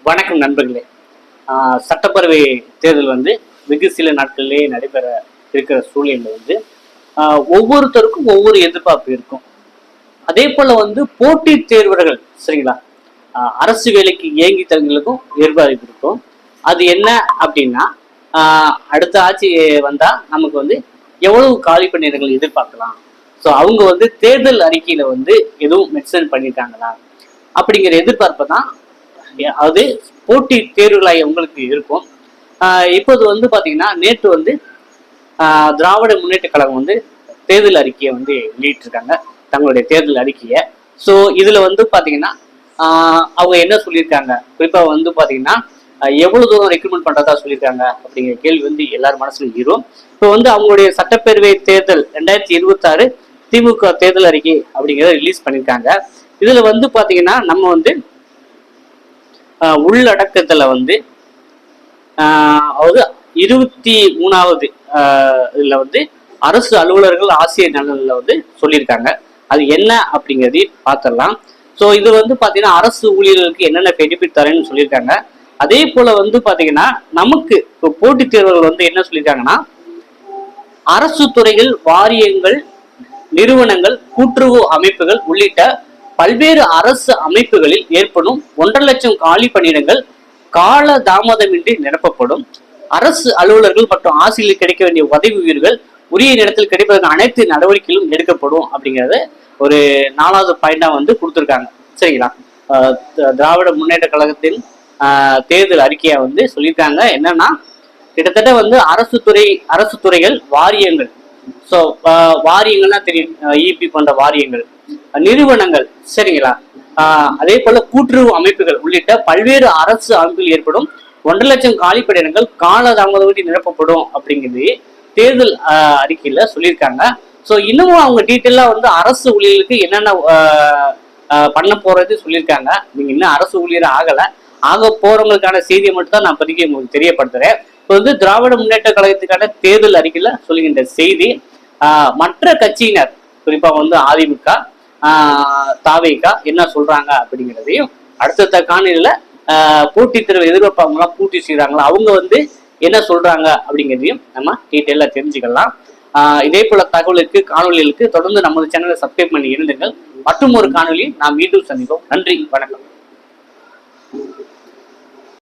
வணக்கம் நண்பர்களே. சட்டப்பேரவை தேர்தல் வெகு சில நாட்களிலே நடைபெற இருக்கிற சூழ்நிலை ஒவ்வொருத்தருக்கும் ஒவ்வொரு எதிர்பார்ப்பு இருக்கும். அதே போல போட்டித் தேர்வர்கள் சரிங்களா, அரசு வேலைக்கு ஏங்கி தங்களுக்கும் எதிர்பார்ப்பு இருக்கும். அது என்ன அப்படின்னா, அடுத்த ஆட்சி வந்தா நமக்கு எவ்வளவு காலி பணியிடங்கள் எதிர்பார்க்கலாம். ஸோ அவங்க தேர்தல் அறிக்கையில எதுவும் மென்ஷன் பண்ணியிருக்காங்களா அப்படிங்கிற எதிர்பார்ப்பை தான் அது போட்டி தேர்வுகளாய் உங்களுக்கு இருக்கும். இப்போது பாத்தீங்கன்னா நேற்று திராவிட முன்னேற்ற கழகம் தேர்தல் அறிக்கையை வெளியிட்டிருக்காங்க, தங்களுடைய தேர்தல் அறிக்கையை. ஸோ இதுல பாத்தீங்கன்னா அவங்க என்ன சொல்லியிருக்காங்க, குறிப்பா பாத்தீங்கன்னா எவ்வளவு தூரம் ரெக்ரூட்மெண்ட் பண்றதா சொல்லியிருக்காங்க அப்படிங்கிற கேள்வி எல்லாரும் மனசுல இருக்கும். இப்போ அவங்களுடைய சட்டப்பேரவை தேர்தல் 2026 திமுக தேர்தல் அறிக்கை அப்படிங்கிறத ரிலீஸ் பண்ணியிருக்காங்க. இதுல பாத்தீங்கன்னா நம்ம உள்ளடக்கத்துல அதாவது 23வது இதுல அரசு அலுவலர்கள் ஆசிரியர் நலன்ல சொல்லியிருக்காங்க. அது என்ன அப்படிங்கிறதையும் பார்த்துடலாம். ஸோ இது பாத்தீங்கன்னா அரசு ஊழியர்களுக்கு என்னென்ன பெனிஃபிட் தரேன்னு சொல்லியிருக்காங்க. அதே போல பாத்தீங்கன்னா நமக்கு இப்போ போட்டித் தேர்வுகள் என்ன சொல்லியிருக்காங்கன்னா, அரசு துறைகள், வாரியங்கள், நிறுவனங்கள், கூட்டுறவு அமைப்புகள் உள்ளிட்ட பல்வேறு அரசு அமைப்புகளில் ஏற்படும் 1.5 லட்சம் காலி பணியிடங்கள் கால தாமதமின்றி நிரப்பப்படும். அரசு அலுவலர்கள் மற்றும் ஆசிரியர்கள் கிடைக்க வேண்டிய உதவி உயிர்கள் உரிய நேரத்தில் கிடைப்பதற்கு அனைத்து நடவடிக்கைகளும் எடுக்கப்படும் அப்படிங்கறத ஒரு 4வது பாயிண்டா கொடுத்துருக்காங்க. சரிங்களா, திராவிட முன்னேற்ற கழகத்தின் தேர்தல் அறிக்கையா சொல்லியிருக்காங்க. என்னன்னா, கிட்டத்தட்ட அரசு துறைகள், வாரியங்கள், ஸோ வாரியங்கள்னா தெரியும், இபி போன்ற வாரியங்கள், நிறுவனங்கள், சரிங்களா, அதே போல கூட்டுறவு அமைப்புகள் உள்ளிட்ட பல்வேறு அரசு அமைப்புகள் ஏற்படும் 1.5 லட்சம் காலி பணியிடங்கள் காலதாமதமின்றி நிரப்பப்படும் அப்படிங்கிறது தேர்தல் அறிக்கையில சொல்லியிருக்காங்க. ஸோ இன்னமும் அவங்க டீட்டெயிலா அரசு ஊழியர்களுக்கு என்னென்ன பண்ண போறது சொல்லியிருக்காங்க. நீங்க இன்னும் அரசு ஊழியர் ஆக போறவங்களுக்கான செய்தியை மட்டும் தான் நான் பதிக்க உங்களுக்கு தெரியப்படுத்துறேன். இப்போ திராவிட முன்னேற்ற கழகத்துக்கான தேர்தல் அறிக்கையில சொல்லுகின்ற செய்தி, மற்ற கட்சியினர் குறிப்பா அதிமுக, தாவேகா என்ன சொல்றாங்க அப்படிங்கிறதையும், அடுத்த காணொலியில போட்டித் தேர்வு எதிர்பார்ப்பாங்களா, பூர்த்தி செய்யறாங்களா, அவங்க என்ன சொல்றாங்க அப்படிங்கிறதையும் நம்ம டீட்டெயிலா தெரிஞ்சுக்கலாம். இதே போல தகவலுக்கு, காணொலிகளுக்கு தொடர்ந்து நமது சேனலை சப்ஸ்கிரைப் பண்ணி இருந்துங்கள். மற்றும் ஒரு காணொலியை நாம் மீண்டும் சந்திப்போம். நன்றி, வணக்கம்.